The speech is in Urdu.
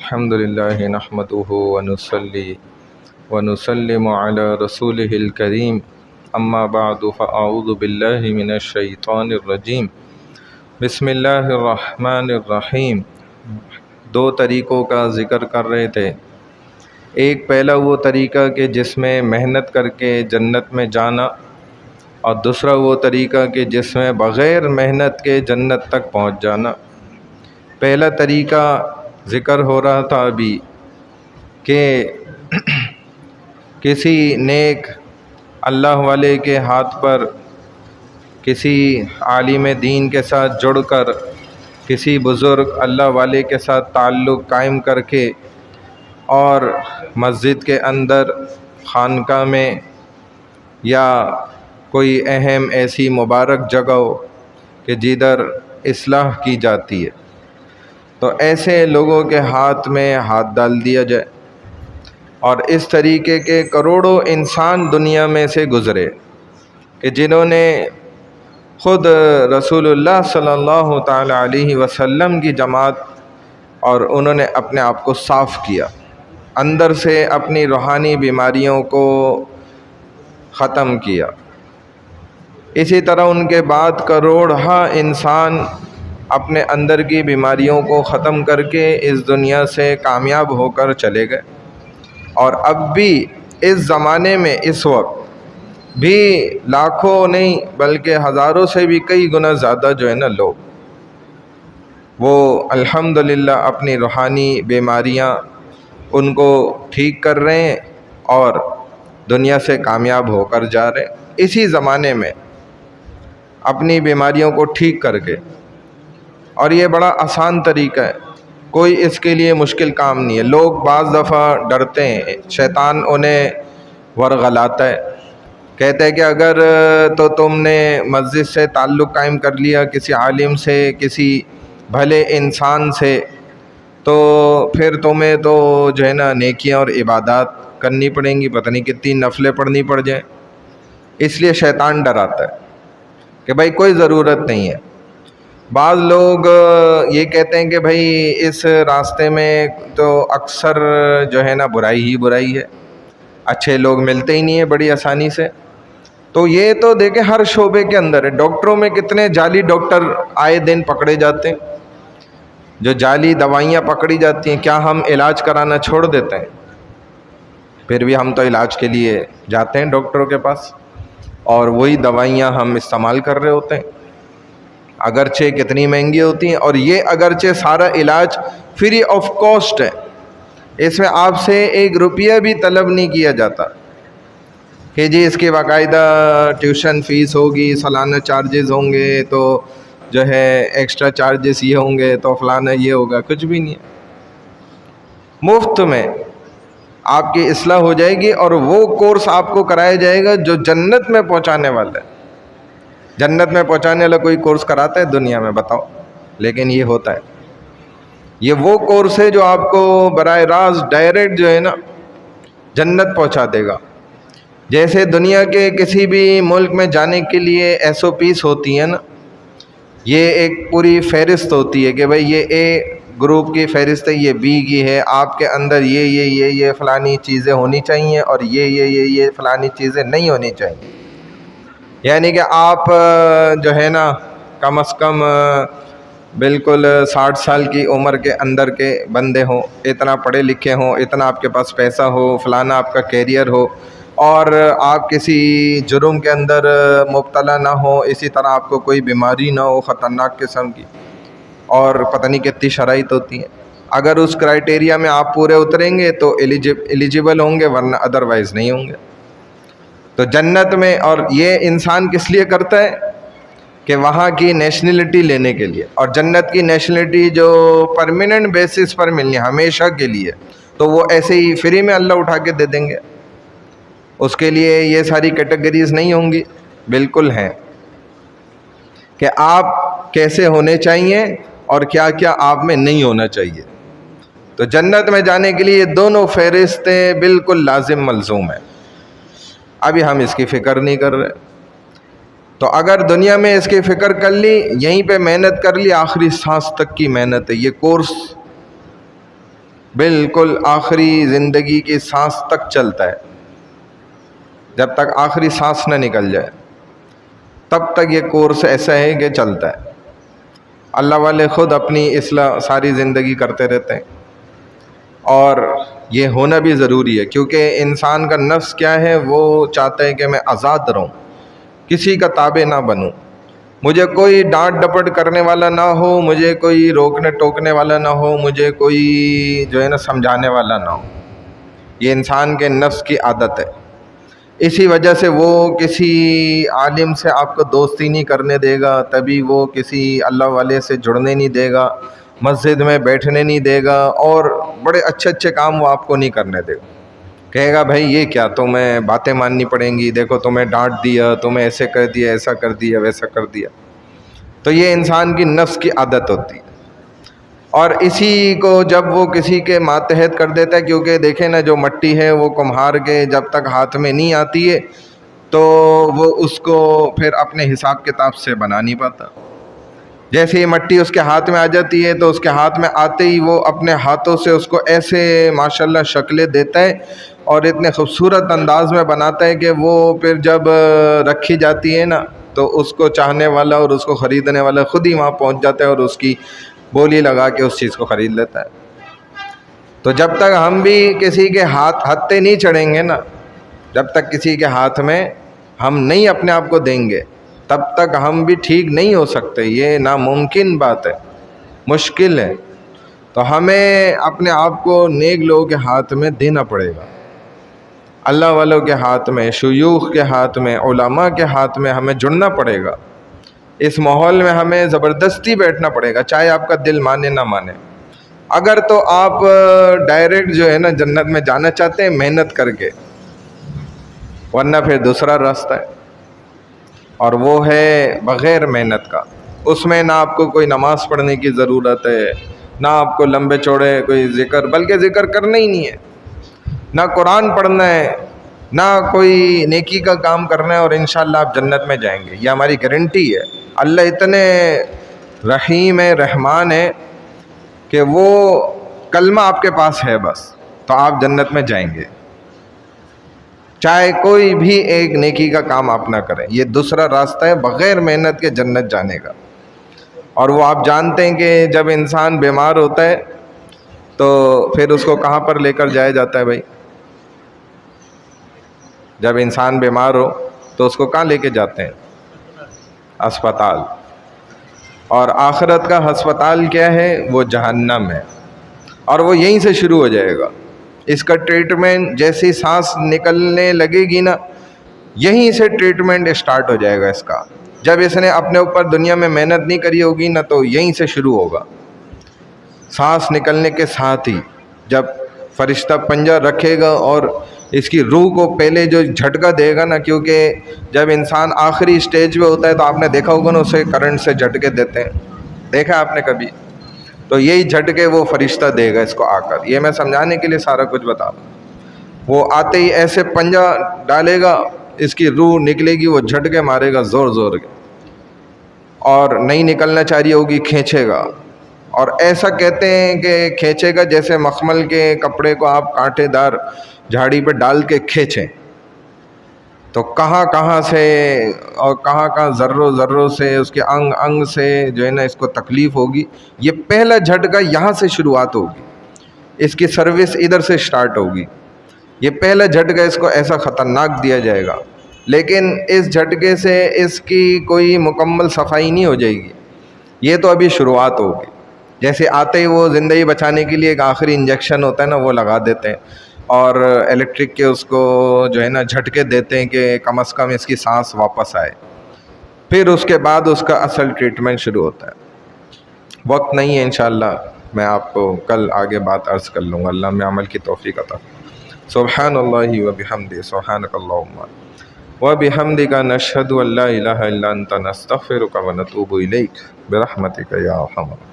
الحمد لله نحمده ونصلي ونسلم على رسوله الكريم اما بعد فاعوذ بالله من الشیطان الرجیم بسم اللہ الرحمن الرحیم۔ دو طریقوں کا ذکر کر رہے تھے۔ ایک پہلا وہ طریقہ کہ جس میں محنت کر کے جنت میں جانا، اور دوسرا وہ طریقہ کہ جس میں بغیر محنت کے جنت تک پہنچ جانا۔ پہلا طریقہ ذکر ہو رہا تھا ابھی کہ کسی نیک اللہ والے کے ہاتھ پر کسی عالم دین کے ساتھ جڑ کر، کسی بزرگ اللہ والے کے ساتھ تعلق قائم کر کے، اور مسجد کے اندر، خانقاہ میں، یا کوئی اہم ایسی مبارک جگہ ہو کہ جدھر اصلاح کی جاتی ہے، تو ایسے لوگوں کے ہاتھ میں ہاتھ ڈال دیا جائے۔ اور اس طریقے کے کروڑوں انسان دنیا میں سے گزرے کہ جنہوں نے خود رسول اللہ صلی اللہ تعالی علیہ وسلم کی جماعت، اور انہوں نے اپنے آپ کو صاف کیا، اندر سے اپنی روحانی بیماریوں کو ختم کیا۔ اسی طرح ان کے بعد کروڑہا انسان اپنے اندر کی بیماریوں کو ختم کر کے اس دنیا سے کامیاب ہو کر چلے گئے۔ اور اب بھی اس زمانے میں اس وقت بھی لاکھوں نہیں بلکہ ہزاروں سے بھی کئی گنا زیادہ جو ہے نا لوگ، وہ الحمدللہ اپنی روحانی بیماریاں ان کو ٹھیک کر رہے ہیں اور دنیا سے کامیاب ہو کر جا رہے ہیں اسی زمانے میں، اپنی بیماریوں کو ٹھیک کر کے۔ اور یہ بڑا آسان طریقہ ہے، کوئی اس کے لیے مشکل کام نہیں ہے۔ لوگ بعض دفعہ ڈرتے ہیں، شیطان انہیں ورغلاتا ہے، کہتے ہیں کہ اگر تو تم نے مسجد سے تعلق قائم کر لیا، کسی عالم سے، کسی بھلے انسان سے، تو پھر تمہیں تو جو ہے نا نیکیاں اور عبادات کرنی پڑیں گی، پتہ نہیں کتنی نفلیں پڑھنی پڑ جائیں۔ اس لیے شیطان ڈراتا ہے کہ بھائی کوئی ضرورت نہیں ہے۔ بعض لوگ یہ کہتے ہیں کہ بھائی اس راستے میں تو اکثر جو ہے نا برائی ہی برائی ہے، اچھے لوگ ملتے ہی نہیں ہیں بڑی آسانی سے۔ تو یہ تو دیکھیں ہر شعبے کے اندر ہے۔ ڈاکٹروں میں کتنے جعلی ڈاکٹر آئے دن پکڑے جاتے ہیں، جو جعلی دوائیاں پکڑی جاتی ہیں، کیا ہم علاج کرانا چھوڑ دیتے ہیں؟ پھر بھی ہم تو علاج کے لیے جاتے ہیں ڈاکٹروں کے پاس، اور وہی دوائیاں ہم استعمال کر رہے ہوتے ہیں، اگرچہ کتنی مہنگی ہوتی ہیں۔ اور یہ اگرچہ سارا علاج فری آف کاسٹ ہے، اس میں آپ سے ایک روپیہ بھی طلب نہیں کیا جاتا کہ جی اس کی باقاعدہ ٹیوشن فیس ہوگی، سالانہ چارجز ہوں گے، تو جو ہے ایکسٹرا چارجز یہ ہوں گے، تو فلانا یہ ہوگا۔ کچھ بھی نہیں ہے، مفت میں آپ کی اصلاح ہو جائے گی، اور وہ کورس آپ کو کرایا جائے گا جو جنت میں پہنچانے والا ہے۔ جنت میں پہنچانے والا کوئی کورس کراتا ہے دنیا میں؟ بتاؤ۔ لیکن یہ ہوتا ہے، یہ وہ کورس ہے جو آپ کو براہ راست ڈائریکٹ جو ہے نا جنت پہنچا دے گا۔ جیسے دنیا کے کسی بھی ملک میں جانے کے لیے ایس او پیز ہوتی ہیں نا، یہ ایک پوری فہرست ہوتی ہے کہ بھائی یہ اے گروپ کی فہرست ہے، یہ بی کی ہے، آپ کے اندر یہ فلانی چیزیں ہونی چاہیے، اور یہ فلانی چیزیں نہیں ہونی چاہیے۔ یعنی کہ آپ جو ہے نا کم از کم بالکل 60 سال کی عمر کے اندر کے بندے ہوں، اتنا پڑھے لکھے ہوں، اتنا آپ کے پاس پیسہ ہو، فلانا آپ کا کیریئر ہو، اور آپ کسی جرم کے اندر مبتلا نہ ہو، اسی طرح آپ کو کوئی بیماری نہ ہو خطرناک قسم کی، اور پتہ نہیں کتنی شرائط ہوتی ہیں۔ اگر اس کرائٹیریا میں آپ پورے اتریں گے تو ایلیجیبل ہوں گے، ورنہ ادروائز نہیں ہوں گے۔ تو جنت میں، اور یہ انسان کس لیے کرتا ہے کہ وہاں کی نیشنلٹی لینے کے لیے، اور جنت کی نیشنلٹی جو پرماننٹ بیسس پر ملنی ہمیشہ کے لیے، تو وہ ایسے ہی فری میں اللہ اٹھا کے دے دیں گے۔ اس کے لیے یہ ساری کیٹیگریز نہیں ہوں گی، بالکل ہیں کہ آپ کیسے ہونے چاہیے اور کیا کیا آپ میں نہیں ہونا چاہیے۔ تو جنت میں جانے کے لیے یہ دونوں فہرستیں بالکل لازم ملزوم ہیں۔ ابھی ہم اس کی فکر نہیں کر رہے، تو اگر دنیا میں اس کی فکر کر لی، یہیں پہ محنت کر لی، آخری سانس تک کی محنت ہے۔ یہ کورس بالکل آخری زندگی کی سانس تک چلتا ہے، جب تک آخری سانس نہ نکل جائے تب تک یہ کورس ایسا ہے کہ چلتا ہے۔ اللہ والے خود اپنی اصلاح ساری زندگی کرتے رہتے ہیں، اور یہ ہونا بھی ضروری ہے، کیونکہ انسان کا نفس کیا ہے، وہ چاہتا ہے کہ میں آزاد رہوں، کسی کا تابع نہ بنوں، مجھے کوئی ڈانٹ ڈپٹ کرنے والا نہ ہو، مجھے کوئی روکنے ٹوکنے والا نہ ہو، مجھے کوئی جو ہے نا سمجھانے والا نہ ہو۔ یہ انسان کے نفس کی عادت ہے، اسی وجہ سے وہ کسی عالم سے آپ کو دوستی نہیں کرنے دے گا، تبھی وہ کسی اللہ والے سے جڑنے نہیں دے گا، مسجد میں بیٹھنے نہیں دے گا، اور بڑے اچھے اچھے کام وہ آپ کو نہیں کرنے دے گا۔ کہے گا بھائی یہ کیا، تمہیں باتیں ماننی پڑیں گی، دیکھو تمہیں ڈانٹ دیا، تمہیں ایسے کر دیا، ایسا کر دیا، ویسا کر دیا۔ تو یہ انسان کی نفس کی عادت ہوتی ہے، اور اسی کو جب وہ کسی کے ماتحت کر دیتا ہے، کیونکہ دیکھیں نا جو مٹی ہے وہ کمہار کے جب تک ہاتھ میں نہیں آتی ہے تو وہ اس کو پھر اپنے حساب کتاب سے بنا نہیں پاتا۔ جیسے ہی مٹی اس کے ہاتھ میں آ جاتی ہے تو اس کے ہاتھ میں آتے ہی وہ اپنے ہاتھوں سے اس کو ایسے ماشاءاللہ شکلیں دیتا ہے اور اتنے خوبصورت انداز میں بناتا ہے کہ وہ پھر جب رکھی جاتی ہے نا تو اس کو چاہنے والا اور اس کو خریدنے والا خود ہی وہاں پہنچ جاتا ہے اور اس کی بولی لگا کے اس چیز کو خرید لیتا ہے۔ تو جب تک ہم بھی کسی کے ہتھے نہیں چڑھیں گے نا، جب تک کسی کے ہاتھ میں ہم نہیں اپنے آپ کو دیں گے تب تک ہم بھی ٹھیک نہیں ہو سکتے، یہ ناممکن بات ہے، مشکل ہے۔ تو ہمیں اپنے آپ کو نیک لوگوں کے ہاتھ میں دینا پڑے گا، اللہ والوں کے ہاتھ میں، شیوخ کے ہاتھ میں، علماء کے ہاتھ میں ہمیں جڑنا پڑے گا۔ اس ماحول میں ہمیں زبردستی بیٹھنا پڑے گا، چاہے آپ کا دل مانے نہ مانے۔ اگر تو آپ ڈائریکٹ جو ہے نا جنت میں جانا چاہتے ہیں محنت کر کے، ورنہ پھر دوسرا راستہ ہے، اور وہ ہے بغیر محنت کا۔ اس میں نہ آپ کو کوئی نماز پڑھنے کی ضرورت ہے، نہ آپ کو لمبے چوڑے کوئی ذکر، بلکہ ذکر کرنا ہی نہیں ہے، نہ قرآن پڑھنا ہے، نہ کوئی نیکی کا کام کرنا ہے، اور انشاءاللہ آپ جنت میں جائیں گے، یہ ہماری گارنٹی ہے۔ اللہ اتنے رحیم ہے، رحمان ہے کہ وہ کلمہ آپ کے پاس ہے بس تو آپ جنت میں جائیں گے، چاہے کوئی بھی ایک نیکی کا کام آپ نہ کریں۔ یہ دوسرا راستہ ہے بغیر محنت کے جنت جانے کا، اور وہ آپ جانتے ہیں کہ جب انسان بیمار ہوتا ہے تو پھر اس کو کہاں پر لے کر جایا جاتا ہے بھائی؟ جب انسان بیمار ہو تو اس کو کہاں لے کے جاتے ہیں؟ ہسپتال۔ اور آخرت کا ہسپتال کیا ہے؟ وہ جہنم ہے، اور وہ یہیں سے شروع ہو جائے گا۔ اس کا ٹریٹمنٹ جیسی سانس نکلنے لگے گی نا، یہیں سے ٹریٹمنٹ اسٹارٹ ہو جائے گا اس کا۔ جب اس نے اپنے اوپر دنیا میں محنت نہیں کری ہوگی نا تو یہیں سے شروع ہوگا۔ سانس نکلنے کے ساتھ ہی جب فرشتہ پنجہ رکھے گا اور اس کی روح کو پہلے جو جھٹکا دے گا نا، کیونکہ جب انسان آخری سٹیج پہ ہوتا ہے تو آپ نے دیکھا ہوگا نا اسے کرنٹ سے جھٹکے دیتے ہیں، دیکھا آپ نے کبھی؟ تو یہی جھٹکے وہ فرشتہ دے گا اس کو آ کر۔ یہ میں سمجھانے کے لیے سارا کچھ بتا رہا ہوں۔ وہ آتے ہی ایسے پنجہ ڈالے گا، اس کی روح نکلے گی، وہ جھٹکے مارے گا زور زور کے، اور نہیں نکلنا چاہ رہی ہوگی کھینچے گا، اور ایسا کہتے ہیں کہ کھینچے گا جیسے مخمل کے کپڑے کو آپ کانٹے دار جھاڑی پہ ڈال کے کھینچیں، تو کہاں کہاں سے اور کہاں کہاں ذروں ذروں سے اس کے انگ انگ سے جو ہے نا اس کو تکلیف ہوگی۔ یہ پہلا جھٹکا یہاں سے شروعات ہوگی، اس کی سروس ادھر سے سٹارٹ ہوگی۔ یہ پہلا جھٹکا اس کو ایسا خطرناک دیا جائے گا، لیکن اس جھٹکے سے اس کی کوئی مکمل صفائی نہیں ہو جائے گی، یہ تو ابھی شروعات ہوگی۔ جیسے آتے ہی وہ زندگی بچانے کے لیے ایک آخری انجیکشن ہوتا ہے نا، وہ لگا دیتے ہیں، اور الیکٹرک کے اس کو جو ہے نا جھٹکے دیتے ہیں کہ کم از کم اس کی سانس واپس آئے، پھر اس کے بعد اس کا اصل ٹریٹمنٹ شروع ہوتا ہے۔ وقت نہیں ہے، انشاءاللہ میں آپ کو کل آگے بات عرض کر لوں گا۔ اللہ میں عمل کی توفیق عطا۔ سبحان اللہ وبحمدہ، سبحانک اللہم وبحمدک، نشہد ان لا الہ الا انت، نستغفرک ونتوب الیک، برحمتک یا ارحم الراحمین۔